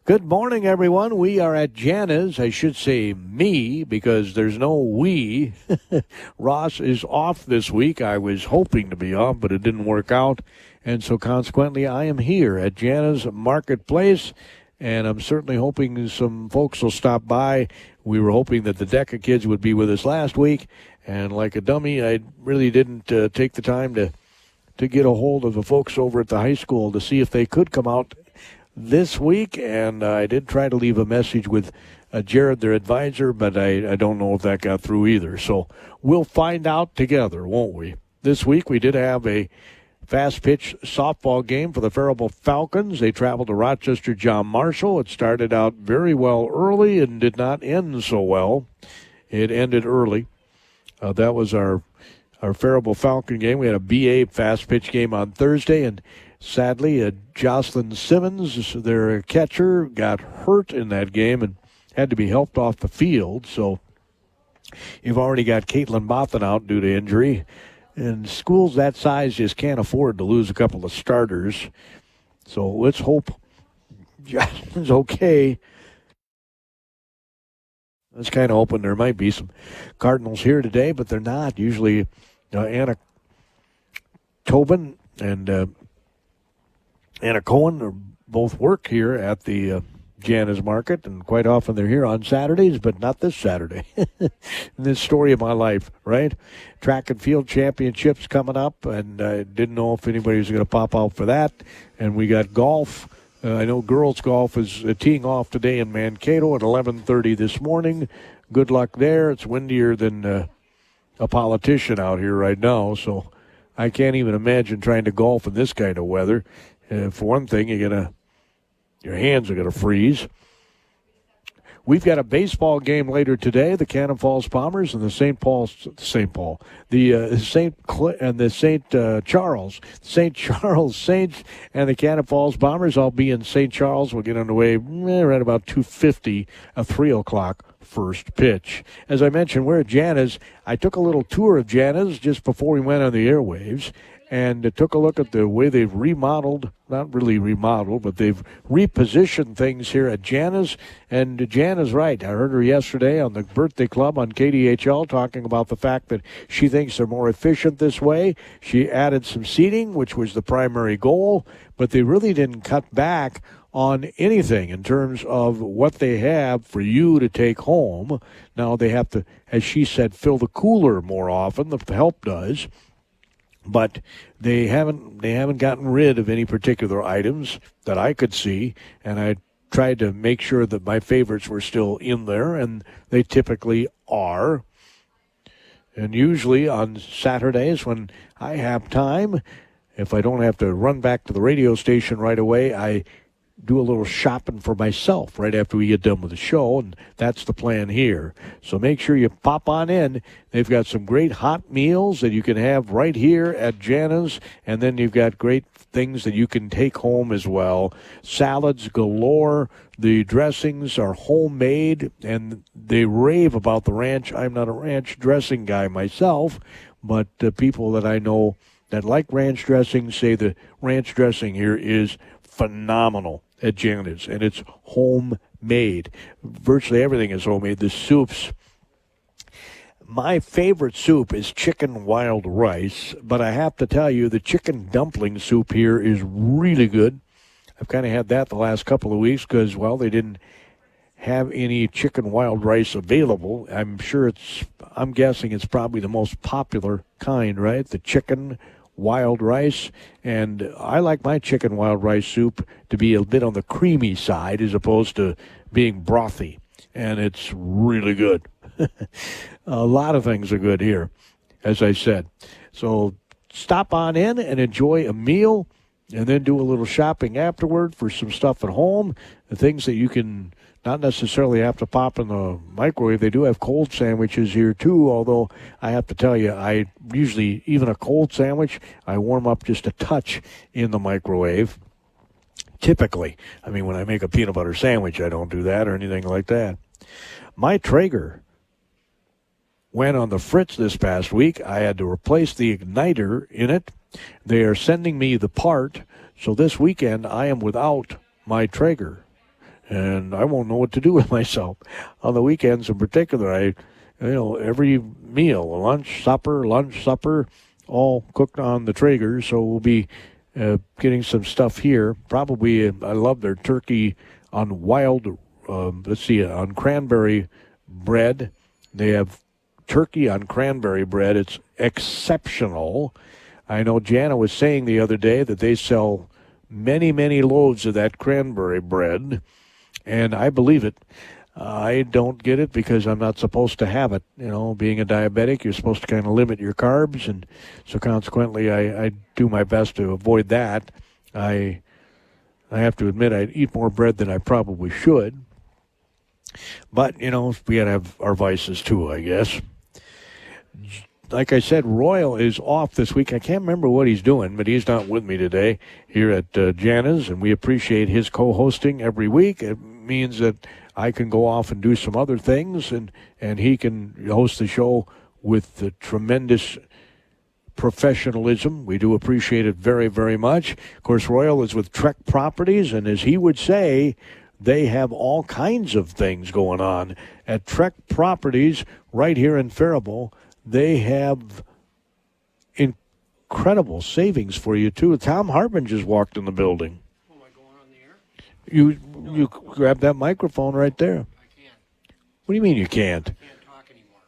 Good morning, everyone. We are at Jana's. I should say me because there's no we. Ross is off this week. I was hoping to be off, but it didn't work out. And so consequently, I am here at Jana's Marketplace, and I'm certainly hoping some folks will stop by. We were hoping that the DECA kids would be with us last week, and like a dummy, I really didn't take the time to get a hold of the folks over at the high school to see if they could come out this week, and I did try to leave a message with Jared, their advisor, but I don't know if that got through either. So we'll find out together, won't we? This week we did have a fast-pitch softball game for the Faribault Falcons. They traveled to Rochester John Marshall. It started out very well early and did not end so well. It ended early. That was our Faribault Falcon game. We had a BA fast-pitch game on Thursday, and sadly, Jocelyn Simmons, their catcher, got hurt in that game and had to be helped off the field. So you've already got Caitlin Bothan out due to injury. And schools that size just can't afford to lose a couple of starters. So let's hope Jocelyn's okay. I was kind of hoping there might be some Cardinals here today, but they're not. Usually Anna Tobin and Anna Cohen are both work here at the Jana's Market, and quite often they're here on Saturdays, but not this Saturday. This story of my life, right? Track and field championships coming up, and I didn't know if anybody was going to pop out for that. And we got golf. I know girls golf is teeing off today in Mankato at 11:30 this morning. Good luck there. It's windier than a politician out here right now, so I can't even imagine trying to golf in this kind of weather. For one thing, your hands are gonna freeze. We've got a baseball game later today. The Cannon Falls Bombers and the St. Charles Saints and the Cannon Falls Bombers. I'll be in St. Charles. We'll get underway right about 2:50, a 3:00 first pitch. As I mentioned, we're at Jana's. I took a little tour of Jana's just before we went on the airwaves, and took a look at the way they've remodeled, not really remodeled, but they've repositioned things here at Jana's. And Jana's right. I heard her yesterday on the Birthday Club on KDHL talking about the fact that she thinks they're more efficient this way. She added some seating, which was the primary goal, but they really didn't cut back on anything in terms of what they have for you to take home. Now they have to, as she said, fill the cooler more often. The help does. But they haven't gotten rid of any particular items that I could see, and I tried to make sure that my favorites were still in there, and they typically are. And usually on Saturdays when I have time, if I don't have to run back to the radio station right away, I do a little shopping for myself right after we get done with the show, and that's the plan here. So make sure you pop on in. They've got some great hot meals that you can have right here at Jana's, and then you've got great things that you can take home as well. Salads galore. The dressings are homemade, and they rave about the ranch. I'm not a ranch dressing guy myself, but people that I know that like ranch dressing say the ranch dressing here is phenomenal at Jana's, and it's homemade. Virtually everything is homemade. The soups. My favorite soup is chicken wild rice, but I have to tell you, the chicken dumpling soup here is really good. I've kind of had that the last couple of weeks because, well, they didn't have any chicken wild rice available. I'm guessing it's probably the most popular kind, right? The chicken wild rice, and I like my chicken wild rice soup to be a bit on the creamy side as opposed to being brothy, and it's really good. A lot of things are good here, as I said. So stop on in and enjoy a meal, and then do a little shopping afterward for some stuff at home, the things that you can not necessarily have to pop in the microwave. They do have cold sandwiches here, too, although I have to tell you, I usually, even a cold sandwich, I warm up just a touch in the microwave. Typically. I mean, when I make a peanut butter sandwich, I don't do that or anything like that. My Traeger went on the fritz this past week. I had to replace the igniter in it. They are sending me the part, so this weekend I am without my Traeger. and I won't know what to do with myself. On the weekends in particular, every meal, lunch, supper, all cooked on the Traeger, so we'll be getting some stuff here. Probably, I love their turkey on on cranberry bread. They have turkey on cranberry bread. It's exceptional. I know Jana was saying the other day that they sell many, many loaves of that cranberry bread, and I believe it. I don't get it because I'm not supposed to have it. Being a diabetic, you're supposed to kind of limit your carbs, and so consequently I do my best to avoid that. I have to admit I eat more bread than I probably should. But, we got to have our vices too, I guess. Like I said, Royal is off this week. I can't remember what he's doing, but he's not with me today here at Jana's, and we appreciate his co-hosting every week. It means that I can go off and do some other things, and he can host the show with the tremendous professionalism. We do appreciate it very, very much. Of course, Royal is with Trek Properties, and as he would say, they have all kinds of things going on. At Trek Properties right here in Faribault, they have incredible savings for you, too. Tom Hartman just walked in the building. Am I going on the air? You grab that microphone right there. I can't. What do you mean you can't? I can't talk anymore.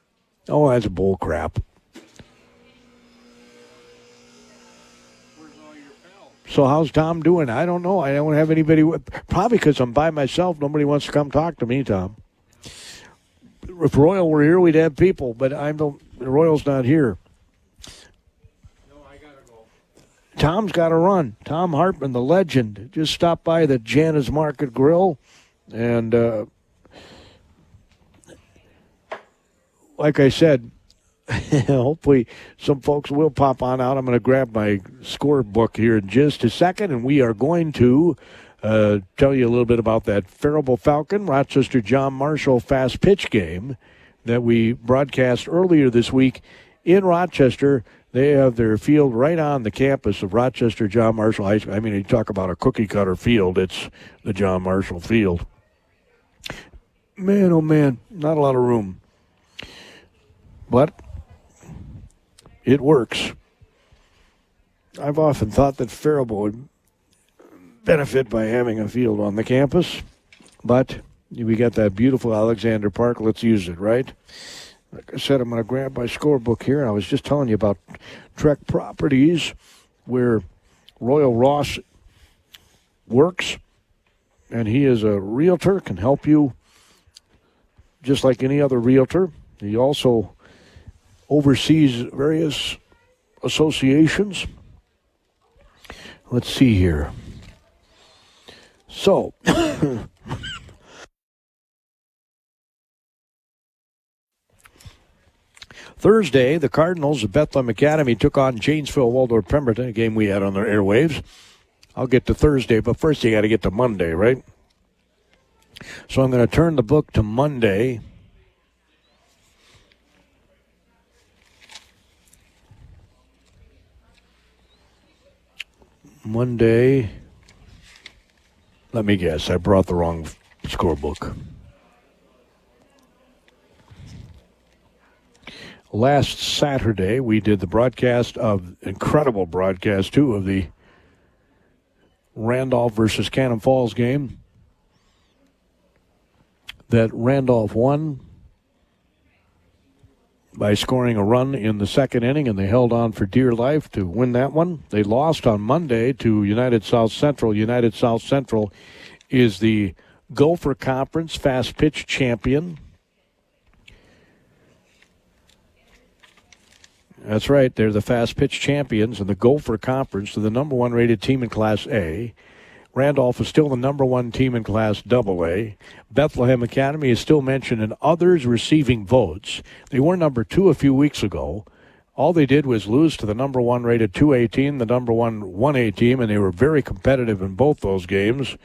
Oh, that's bull crap. Where's all your pals? So how's Tom doing? I don't know. I don't have anybody. Probably because I'm by myself. Nobody wants to come talk to me, Tom. If Royal were here, we'd have people, but Royal's not here. No, I gotta go. Tom's got to run. Tom Hartman, the legend, just stopped by the Jana's Market Grill, and like I said, hopefully some folks will pop on out. I'm going to grab my scorebook here in just a second, and we are going to tell you a little bit about that Faribault Falcon, Rochester John Marshall fast pitch game that we broadcast earlier this week in Rochester. They have their field right on the campus of Rochester John Marshall High School. I mean, you talk about a cookie-cutter field, it's the John Marshall Field. Man, oh man, not a lot of room. But it works. I've often thought that Faribault would benefit by having a field on the campus, but we got that beautiful Alexander Park. Let's use it, right? Like I said, I'm going to grab my scorebook here. I was just telling you about Trek Properties, where Royal Ross works, and he is a realtor, can help you just like any other realtor. He also oversees various associations. Let's see here. So, Thursday, the Cardinals of Bethlehem Academy took on Janesville Waldorf Pemberton, a game we had on their airwaves. I'll get to Thursday, but first you got to get to Monday, right? So I'm going to turn the book to Monday. Let me guess, I brought the wrong scorebook. Last Saturday, we did the incredible broadcast, too, of the Randolph versus Cannon Falls game that Randolph won by scoring a run in the second inning, and they held on for dear life to win that one. They lost on Monday to United South Central. United South Central is the Gopher Conference fast pitch champion. That's right. They're the fast pitch champions in the Gopher Conference. They're the number one rated team in Class A. Randolph is still the number one team in Class AA. Bethlehem Academy is still mentioned in others receiving votes. They were number 2 a few weeks ago. All they did was lose to the number one rated 2A team, the number one 1A team, and they were very competitive in both those games,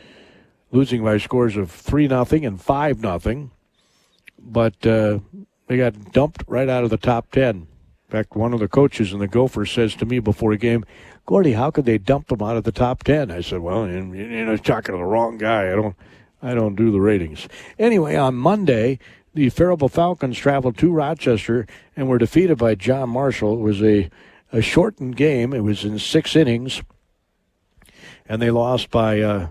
losing by scores of 3-0 and 5-0. But they got dumped right out of the top 10. In fact, one of the coaches in the Gophers says to me before a game, "Gordy, how could they dump them out of the top 10?" I said, "Well, talking to the wrong guy. I don't do the ratings. Anyway, on Monday, the Faribault Falcons traveled to Rochester and were defeated by John Marshall. It was a shortened game. It was in 6 innings, and they lost by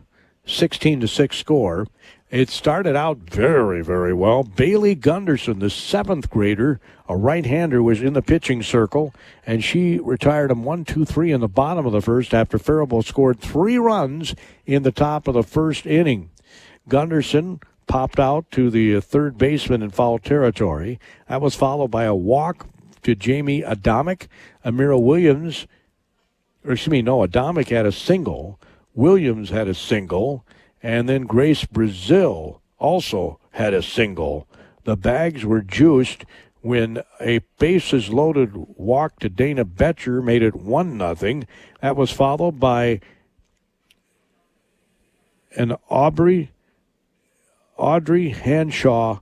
16-6 score. It started out very, very well. Bailey Gunderson, the 7th grader, a right-hander, was in the pitching circle, and she retired him 1-2-3 in the bottom of the first after Faribault scored 3 runs in the top of the first inning. Gunderson popped out to the third baseman in foul territory. That was followed by a walk to Jamie Adamic. Adamic had a single. Williams had a single. And then Grace Brazil also had a single. The bags were juiced when a bases-loaded walk to Dana Betcher made it 1-0. That was followed by an Audrey Hanshaw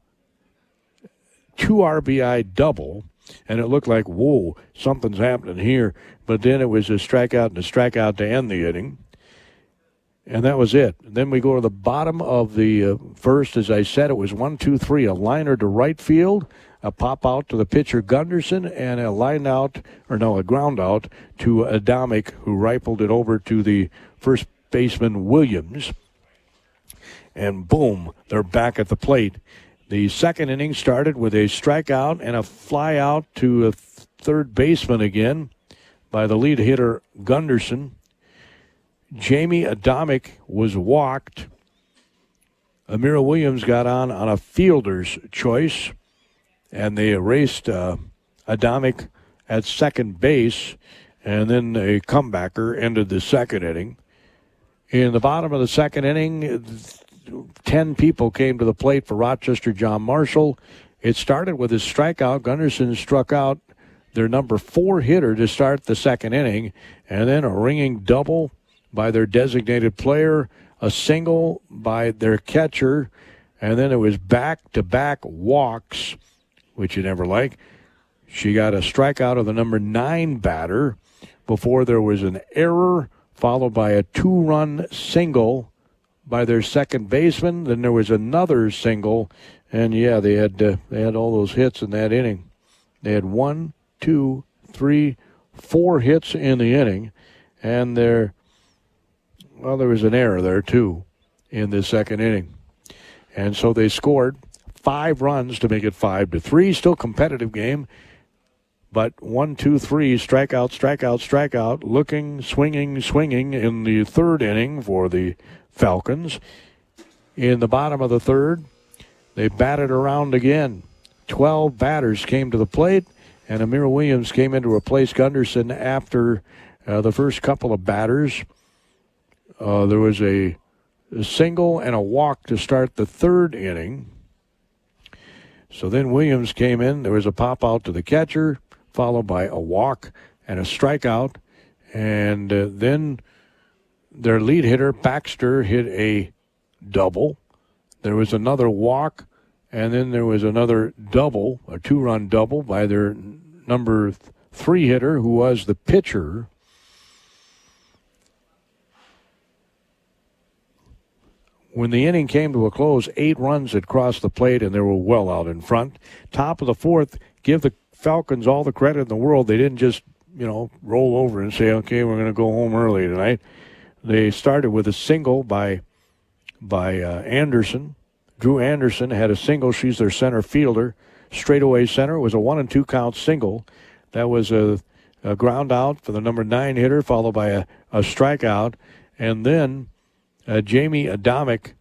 2 RBI double, and it looked like, whoa, something's happening here. But then it was a strikeout and a strikeout to end the inning. And that was it. Then we go to the bottom of the first. As I said, it was 1-2-3. A liner to right field, a pop out to the pitcher Gunderson, and a ground out to Adamic, who rifled it over to the first baseman Williams. And boom, they're back at the plate. The second inning started with a strikeout and a fly out to a third baseman again by the lead hitter Gunderson. Jamie Adamic was walked. Amira Williams got on a fielder's choice, and they erased Adamic at second base, and then a comebacker ended the second inning. In the bottom of the second inning, 10 people came to the plate for Rochester John Marshall. It started with a strikeout. Gunderson struck out their number 4 hitter to start the second inning, and then a ringing double by their designated player, a single by their catcher, and then it was back-to-back walks, which you never like. She got a strikeout of the number 9 batter before there was an error, followed by a 2-run single by their second baseman. Then there was another single, and yeah, they had all those hits in that inning. They had 1, 2, 3, 4 hits in the inning, and there was an error there too in the second inning. And so they scored 5 runs to make it 5-3. Still competitive game, but 1, 2, 3, strikeout, looking, swinging in the third inning for the Falcons. In the bottom of the third, they batted around again. 12 batters came to the plate, and Amira Williams came in to replace Gunderson after the first couple of batters. There was a single and a walk to start the third inning. So then Williams came in. There was a pop out to the catcher, followed by a walk and a strikeout. And then their lead hitter, Baxter, hit a double. There was another walk, and then there was another double, a 2-run double by their number 3 hitter, who was the pitcher. When the inning came to a close, 8 runs had crossed the plate, and they were well out in front. Top of the fourth, give the Falcons all the credit in the world. They didn't just, roll over and say, okay, we're going to go home early tonight. They started with a single by Anderson. Drew Anderson had a single. She's their center fielder. Straightaway center. It was a 1-2 count single. That was a ground out for the number 9 hitter, followed by a strikeout. And then Jamie Adamic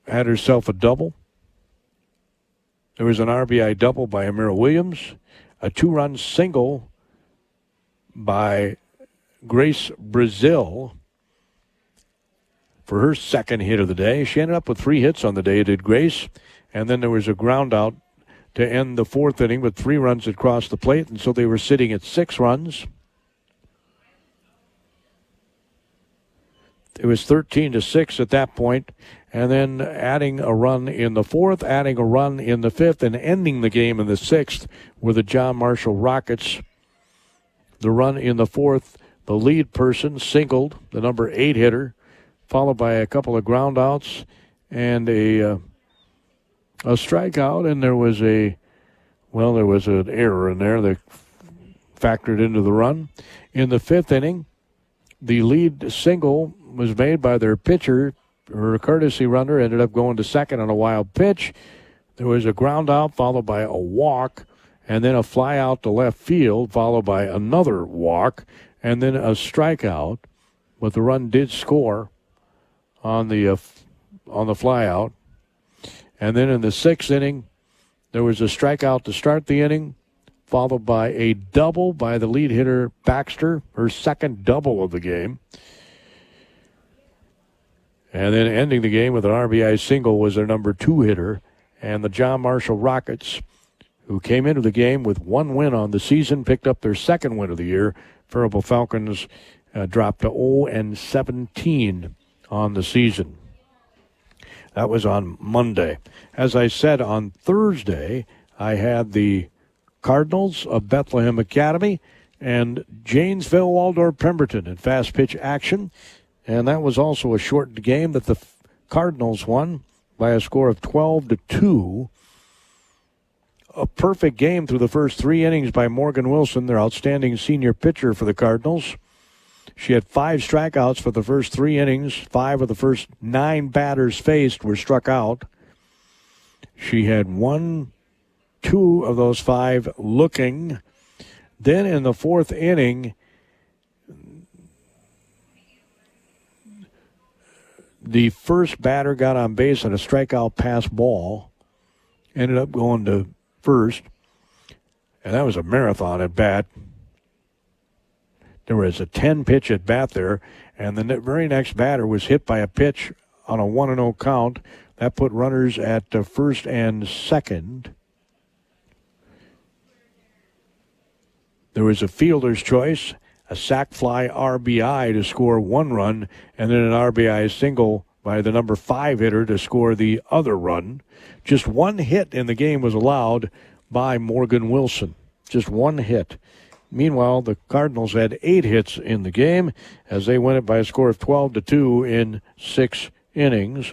had herself a double. There was an RBI double by Amira Williams, a 2-run single by Grace Brazil for her second hit of the day. She ended up with 3 hits on the day, did Grace. And then there was a ground out to end the fourth inning with 3 runs had crossed the plate, and so they were sitting at 6 runs. It was 13-6 at that point, and then adding a run in the fourth, adding a run in the fifth, and ending the game in the sixth were the John Marshall Rockets. The run in the fourth The lead person singled, the number 8 hitter, followed by a couple of ground outs and a strikeout, and there was an error in there that factored into the run. In the 5th inning, the lead single was made by their pitcher. Her courtesy runner ended up going to second on a wild pitch. There was a ground out followed by a walk, and then a fly out to left field followed by another walk, and then a strikeout. But the run did score on the fly out. And then in the 6th inning, there was a strikeout to start the inning, followed by a double by the lead hitter Baxter, her second double of the game. And then ending the game with an RBI single was their number 2 hitter. And the John Marshall Rockets, who came into the game with 1 win on the season, picked up their 2nd win of the year. Faribault Falcons dropped to 0-17 on the season. That was on Monday. As I said, on Thursday, I had the Cardinals of Bethlehem Academy and Janesville Waldorf Pemberton in fast pitch action. And that was also a shortened game that the Cardinals won by a score of 12-2. A perfect game through the first 3 innings by Morgan Wilson, their outstanding senior pitcher for the Cardinals. She had 5 strikeouts for the first 3 innings. 5 of the first 9 batters faced were struck out. She had 2 of those 5 looking. Then in the 4th inning, the first batter got on base on a strikeout pass ball, ended up going to first, and that was a marathon at bat. There was a 10-pitch at bat there, and the very next batter was hit by a pitch on a 1-0 count. That put runners at first and second. There was a fielder's choice, a sac fly RBI to score 1 run, and then an RBI single by the number 5 hitter to score the other run. Just 1 hit in the game was allowed by Morgan Wilson. Just 1 hit. Meanwhile, the Cardinals had 8 hits in the game as they win it by a score of 12-2 in 6 innings.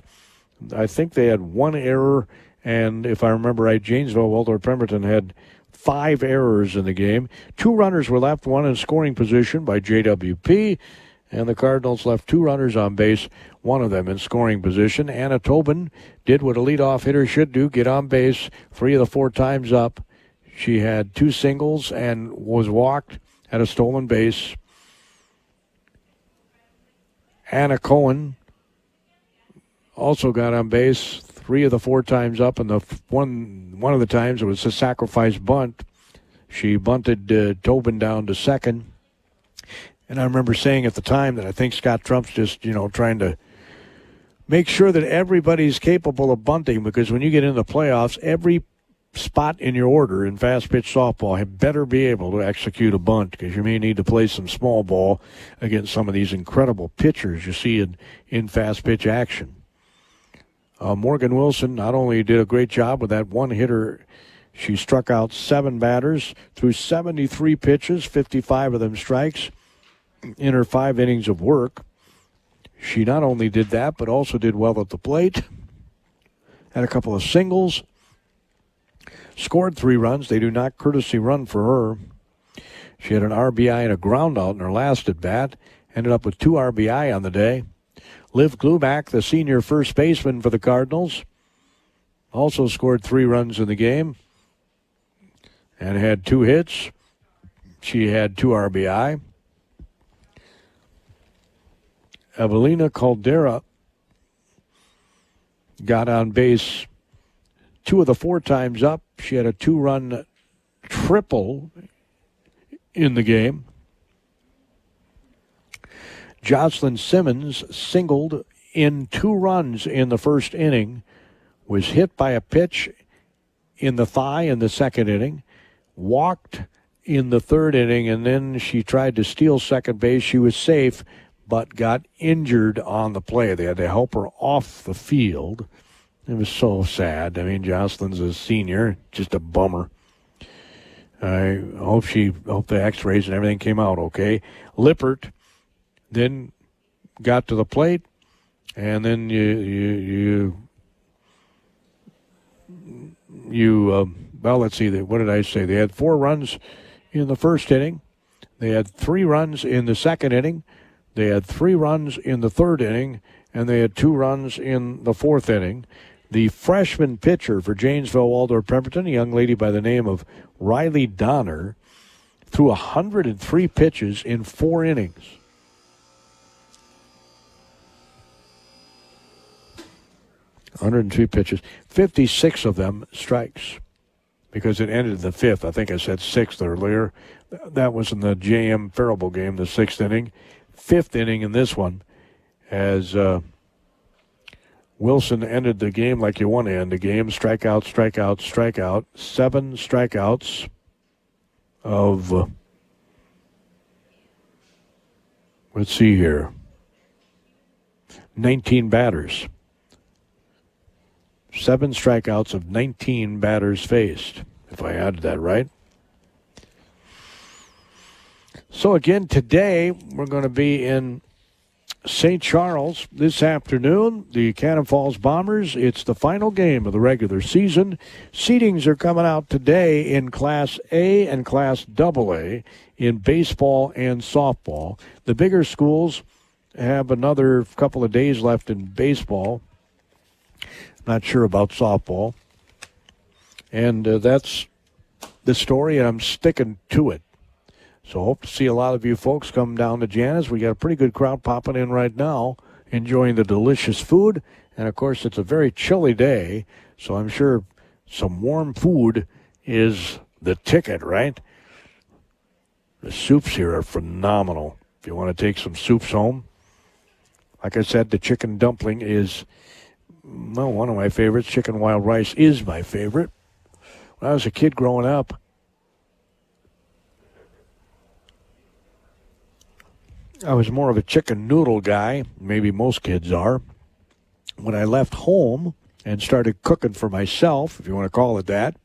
I think they had 1 error, and if I remember right, Janesville Waldorf Pemberton had 5 errors in the game. 2 runners were left, 1 in scoring position by JWP, and the Cardinals left 2 runners on base, 1 of them in scoring position. Anna Tobin did what a leadoff hitter should do, get on base 3 of the 4 times up. She had 2 singles and was walked, had a stolen base. Anna Cohen also got on base 3 of the 4 times up, and the one of the times it was a sacrifice bunt. She bunted Tobin down to second. And I remember saying at the time that I think Scott Trump's just, trying to make sure that everybody's capable of bunting, because when you get into the playoffs, every spot in your order in fast pitch softball had better be able to execute a bunt, because you may need to play some small ball against some of these incredible pitchers you see in fast pitch action. Morgan Wilson not only did a great job with that 1 hitter, she struck out 7 batters through 73 pitches, 55 of them strikes in her 5 innings of work. She not only did that, but also did well at the plate. Had a couple of singles. Scored 3 runs. They do not courtesy run for her. She had an RBI and a ground out in her last at bat. Ended up with 2 RBI on the day. Liv Glumack, the senior first baseman for the Cardinals, also scored 3 runs in the game and had 2 hits. She had 2 RBI. Evelina Caldera got on base 2 of the 4 times up. She had a 2-run triple in the game. Jocelyn Simmons singled in 2 runs in the first inning, was hit by a pitch in the thigh in the second inning, walked in the third inning, and then she tried to steal second base. She was safe, but got injured on the play. They had to help her off the field. It was so sad. I mean, Jocelyn's a senior, just a bummer. I hope the X-rays and everything came out okay. Lippert then got to the plate, and then well, let's see. What did I say? They had 4 runs in the first inning. They had 3 runs in the second inning. They had 3 runs in the third inning, and they had 2 runs in the fourth inning. The freshman pitcher for Janesville Waldorf Pemberton, a young lady by the name of Riley Donner, threw 103 pitches in 4 innings. (103 pitches, 56 of them strikes, because it ended in the 5th. I think I said 6th earlier. That was in the JM Faribault game, the 6th inning. 5th inning in this one, as Wilson ended the game like you want to end the game. Strikeout, strikeout, strikeout. 7 strikeouts of, let's see here, 19 batters. 7 strikeouts of 19 batters faced, if I added that right. So again, today we're going to be in St. Charles this afternoon. The Cannon Falls Bombers, it's the final game of the regular season. Seedings are coming out today in Class A and Class AA in baseball and softball. The bigger schools have another couple of days left in baseball. Not sure about softball. And that's the story, and I'm sticking to it. So hope to see a lot of you folks come down to Janus. We got a pretty good crowd popping in right now, enjoying the delicious food. And, of course, it's a very chilly day, so I'm sure some warm food is the ticket, right? The soups here are phenomenal. If you want to take some soups home. Like I said, the chicken dumpling is, well, one of my favorites. Chicken wild rice is my favorite. When I was a kid growing up, I was more of a chicken noodle guy. Maybe most kids are. When I left home and started cooking for myself, if you want to call it that,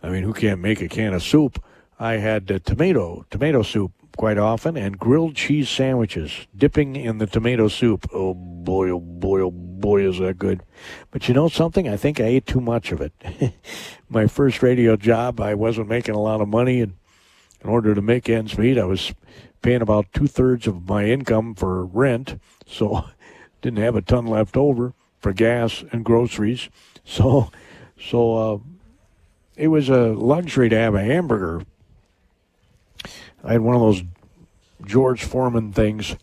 I mean, who can't make a can of soup? I had tomato soup quite often, and grilled cheese sandwiches, dipping in the tomato soup. Oh, boy, oh, boy, oh, boy, is that good. But you know something? I think I ate too much of it. My first radio job, I wasn't making a lot of money, and in order to make ends meet, I was paying about 2/3 of my income for rent, so didn't have a ton left over for gas and groceries. So it was a luxury to have a hamburger. I had one of those George Foreman things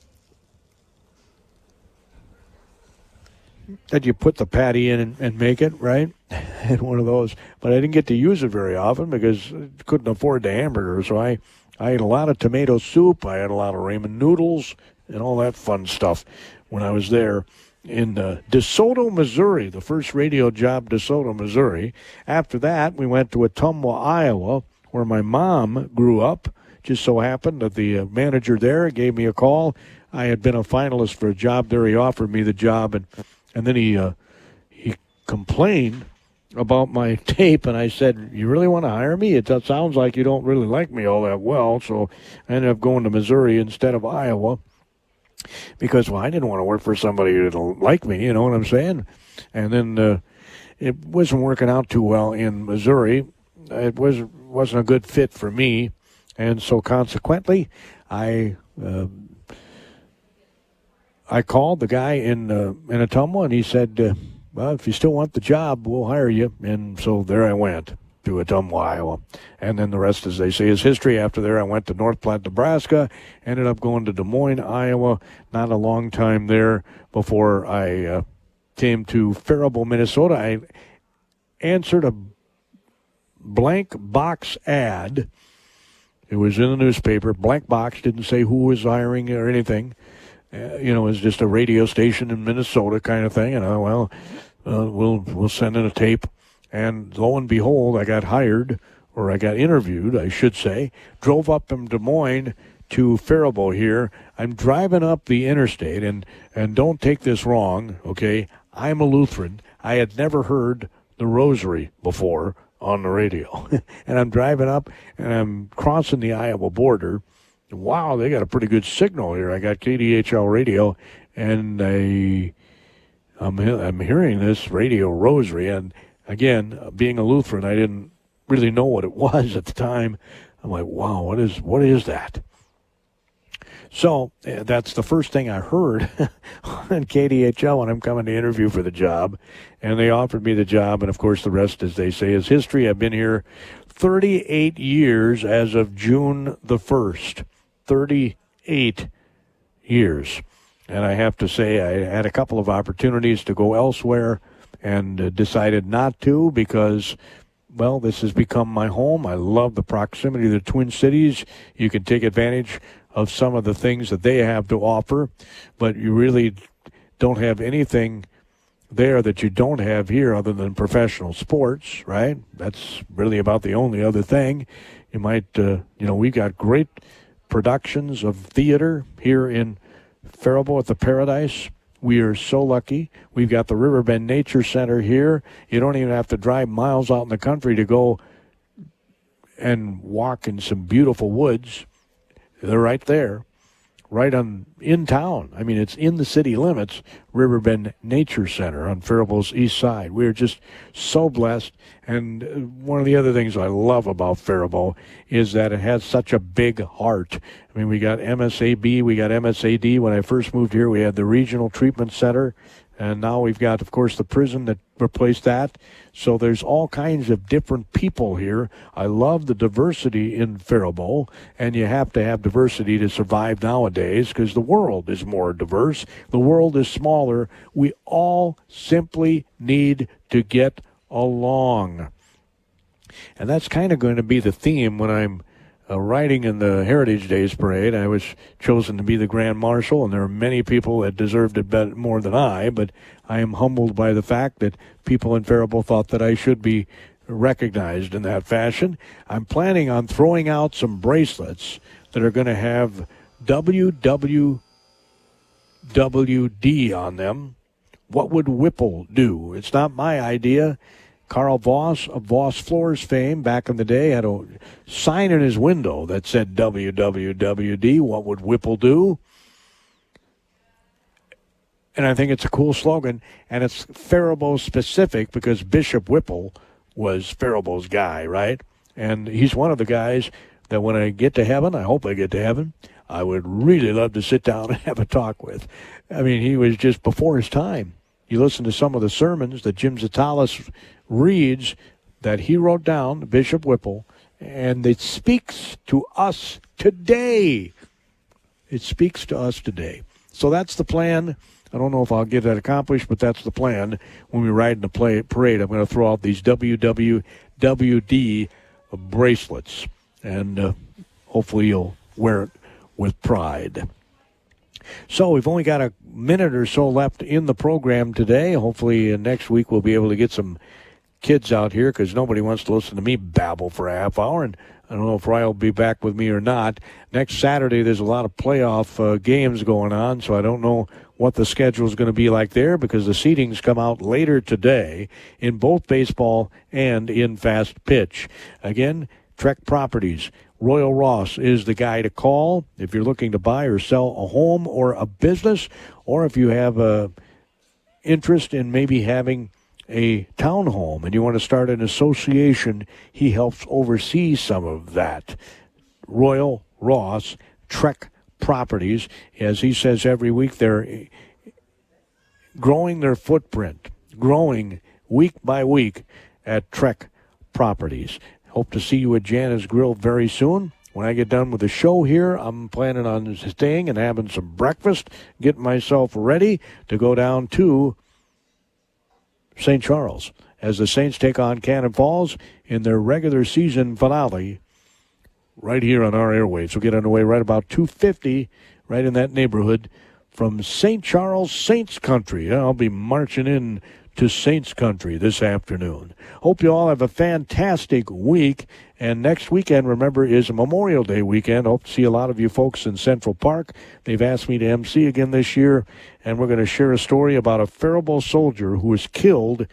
that you put the patty in and make it, right? I had one of those, but I didn't get to use it very often because I couldn't afford the hamburger, so I ate a lot of tomato soup. I had a lot of ramen noodles and all that fun stuff when I was there in DeSoto, Missouri, the first radio job, DeSoto, Missouri. After that, we went to Ottumwa, Iowa, where my mom grew up. Just so happened that the manager there gave me a call. I had been a finalist for a job there. He offered me the job, and then he complained about my tape, and I said, "You really want to hire me? It sounds like you don't really like me all that well." So I ended up going to Missouri instead of Iowa because, well, I didn't want to work for somebody who didn't like me, you know what I'm saying? And then it wasn't working out too well in Missouri. It wasn't a good fit for me, and so consequently, I called the guy in Ottumwa, and he said, well, if you still want the job, we'll hire you. And so there I went to Ottumwa, Iowa. And then the rest, as they say, is history. After there, I went to North Platte, Nebraska, ended up going to Des Moines, Iowa. Not a long time there before I came to Faribault, Minnesota. I answered a blank box ad. It was in the newspaper. Blank box, didn't say who was hiring or anything. It was just a radio station in Minnesota kind of thing. And we'll send in a tape. And lo and behold, I got hired, or I got interviewed, I should say. Drove up from Des Moines to Faribault here. I'm driving up the interstate, and don't take this wrong, okay? I'm a Lutheran. I had never heard the rosary before, on the radio. And I'm driving up, and I'm crossing the Iowa border. Wow, they got a pretty good signal here. I got KDHL radio, and I'm hearing this Radio Rosary. And again, being a Lutheran, I didn't really know what it was at the time. I'm like, wow, what is that? So that's the first thing I heard on KDHL when I'm coming to interview for the job. And they offered me the job. And, of course, the rest, as they say, is history. I've been here 38 years as of June the 1st. 38 years. And I have to say I had a couple of opportunities to go elsewhere and decided not to because, well, this has become my home. I love the proximity of the Twin Cities. You can take advantage of some of the things that they have to offer, but you really don't have anything there that you don't have here other than professional sports, right? That's really about the only other thing. You might, we've got great productions of theater here in Faribault at the Paradise. We are so lucky. We've got the Riverbend Nature Center here. You don't even have to drive miles out in the country to go and walk in some beautiful woods. They're right there, right in town. I mean, it's in the city limits, Riverbend Nature Center on Faribault's east side. We're just so blessed. And one of the other things I love about Faribault is that it has such a big heart. I mean, we got MSAB, we got MSAD. When I first moved here, we had the Regional Treatment Center. And now we've got, of course, the prison that replaced that. So there's all kinds of different people here. I love the diversity in Faribault, and you have to have diversity to survive nowadays because the world is more diverse. The world is smaller. We all simply need to get along. And that's kind of going to be the theme when I'm riding in the Heritage Days Parade. I was chosen to be the Grand Marshal, and there are many people that deserved it better, more than I, but I am humbled by the fact that people in Faribault thought that I should be recognized in that fashion. I'm planning on throwing out some bracelets that are going to have WWWD on them. What would Whipple do? It's not my idea. Carl Voss of Voss Floors fame back in the day had a sign in his window that said WWWD, what would Whipple do? And I think it's a cool slogan, and it's Faribault specific because Bishop Whipple was Faribault's guy, right? And he's one of the guys that when I get to heaven, I hope I get to heaven, I would really love to sit down and have a talk with. I mean, he was just before his time. You listen to some of the sermons that Jim Zatalis reads that he wrote down, Bishop Whipple, and it speaks to us today. It speaks to us today. So that's the plan. I don't know if I'll get that accomplished, but that's the plan. When we ride in the parade, I'm going to throw out these WWWD bracelets, and hopefully you'll wear it with pride. So we've only got a minute or so left in the program today. Hopefully next week we'll be able to get some kids out here because nobody wants to listen to me babble for a half hour. And I don't know if Ryan will be back with me or not. Next Saturday there's a lot of playoff games going on, so I don't know what the schedule is going to be like there because the seedings come out later today in both baseball and in fast pitch. Again, Trek Properties. Royal Ross is the guy to call if you're looking to buy or sell a home or a business, or if you have a interest in maybe having a townhome and you want to start an association. He helps oversee some of that. Royal Ross, Trek Properties, as he says every week, they're growing their footprint, growing week by week at Trek Properties. Hope to see you at Jana's Grill very soon. When I get done with the show here, I'm planning on staying and having some breakfast, getting myself ready to go down to St. Charles as the Saints take on Cannon Falls in their regular season finale right here on our airwaves. We'll get underway right about 2:50, right in that neighborhood from St. Charles, Saints Country. I'll be marching in to Saints Country this afternoon. Hope you all have a fantastic week. And next weekend, remember, is a Memorial Day weekend. Hope to see a lot of you folks in Central Park. They've asked me to MC again this year, and we're going to share a story about a Faribault soldier who was killed